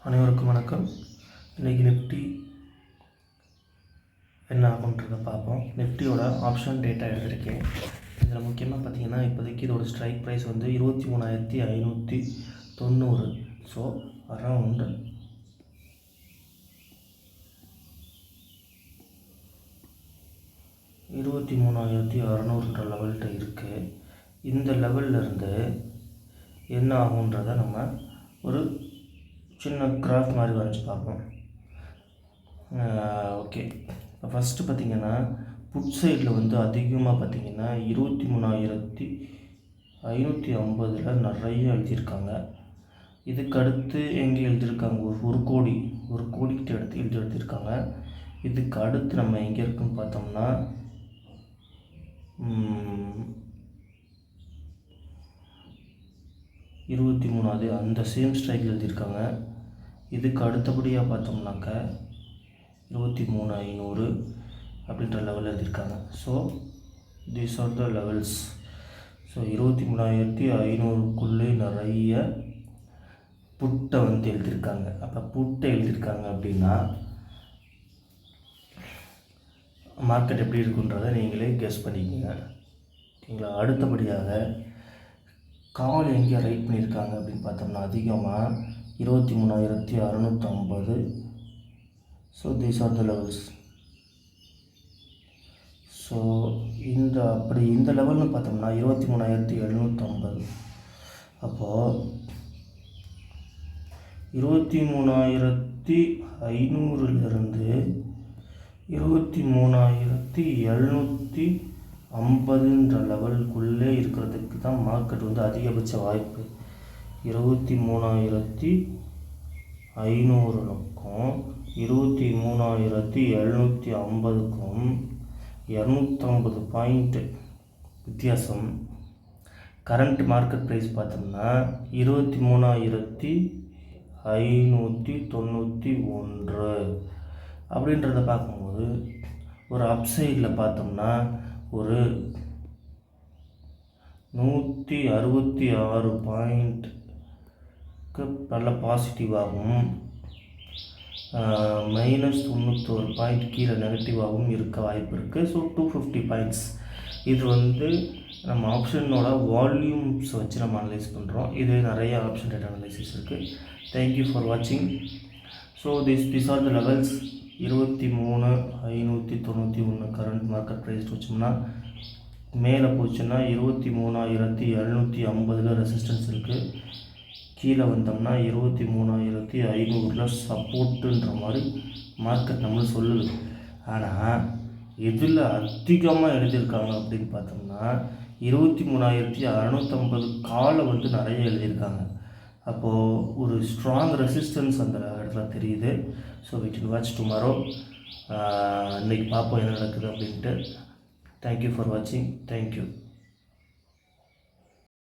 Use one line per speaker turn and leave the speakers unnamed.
அனைவருக்கும் வணக்கம். இன்றைக்கி நிஃப்டி என்ன ஆகுன்றதை பார்ப்போம். நிஃப்டியோட ஆப்ஷன் டேட்டா எடுத்திருக்கேன். இதில் முக்கியமாக பார்த்தீங்கன்னா இப்போதைக்கு இதோட ஸ்ட்ரைக் ப்ரைஸ் வந்து 23,590. ஸோ அரவுண்ட் 23,600 லெவல்கிட்ட இருக்குது. இந்த லெவல்லேருந்து என்ன ஆகுன்றதை நம்ம ஒரு சின்ன கிராஃப் மாதிரி வரைஞ்சி பார்ப்போம். ஓகே, இப்போ ஃபஸ்ட்டு பார்த்திங்கன்னா புட் சைடில் வந்து அதிகமாக பார்த்திங்கன்னா 23,550 நிறைய எழுதியிருக்காங்க. இதுக்கு எங்கே எழுதியிருக்காங்க, ஒரு கோடிக்கிட்ட எழுதியிருக்காங்க. இதுக்கு அடுத்து நம்ம எங்கே இருக்குன்னு பார்த்தோம்னா 23 அந்த சேம் ஸ்ட்ரைக் எழுதியிருக்காங்க. இதுக்கு அடுத்தபடியாக பார்த்தோம்னாக்க 23,500 அப்படின்ற லெவலில் எழுதியிருக்காங்க. So these are the levels. So 23,500க்குள்ளே நிறைய புட்டை வந்து எழுதியிருக்காங்க. அப்போ புட்டை எழுதியிருக்காங்க அப்படின்னா மார்க்கெட் எப்படி இருக்குன்றதை நீங்களே கெஸ் பண்ணிக்கோங்க. ஓகேங்களா? அடுத்தபடியாக கால் எங்கே ரைட் பண்ணியிருக்காங்க அப்படின்னு பார்த்தோம்னா அதிகமாக 23,650. So these are the levels. So இந்த லெவல்னு பார்த்தோம்னா 23,750. அப்போது 23,500லேருந்து 23,750ன்ற லெவலுக்குள்ளே இருக்கிறதுக்கு தான் மார்க்கெட் வந்து அதிகபட்ச வாய்ப்பு. 23,500க்கும் 23,750க்கும் 250 பாயிண்ட் வித்தியாசம். கரண்ட் மார்க்கெட் ப்ரைஸ் பார்த்தோம்னா 23,591. அப்படின்றத பார்க்கும்போது ஒரு அப்சைடில் பார்த்தோம்னா ஒரு 166 பாயிண்ட்க்கு நல்ல பாசிட்டிவாகவும் -91 பாயிண்ட் கீழே நெகட்டிவாகவும் இருக்க வாய்ப்பு இருக்குது. So 250 points. இது வந்து நம்ம ஆப்ஷனோட வால்யூம்ஸ் வச்சு நம்ம அனலைஸ் பண்ணுறோம். இது நிறைய ஆப்ஷன் டேட்டா அனலைசிஸ் இருக்குது. தேங்க்யூ ஃபார் வாட்சிங். So these are the levels. 23,591 current market price வச்சோம்னா மேலே போச்சுன்னா 23,750 ரெசிஸ்டன்ஸ் இருக்குது. கீழே வந்தோம்னா 23,500 சப்போர்ட்டுன்ற மாதிரி மார்க்கெட் நம்மளும் சொல்லுது. ஆனால் எதில் அதிகமாக எழுதியிருக்காங்க அப்படின்னு பார்த்தோம்னா 23,650 காலை வந்து நிறைய எழுதியிருக்காங்க. அப்போது ஒரு ஸ்ட்ராங் ரெசிஸ்டன்ஸ் அந்த இடத்துல தெரியுது. So we can watch tomorrow. இன்றைக்கி பார்ப்போம் என்ன நடக்குது அப்படின்ட்டு. தேங்க்யூ ஃபார் வாட்சிங். தேங்க்யூ.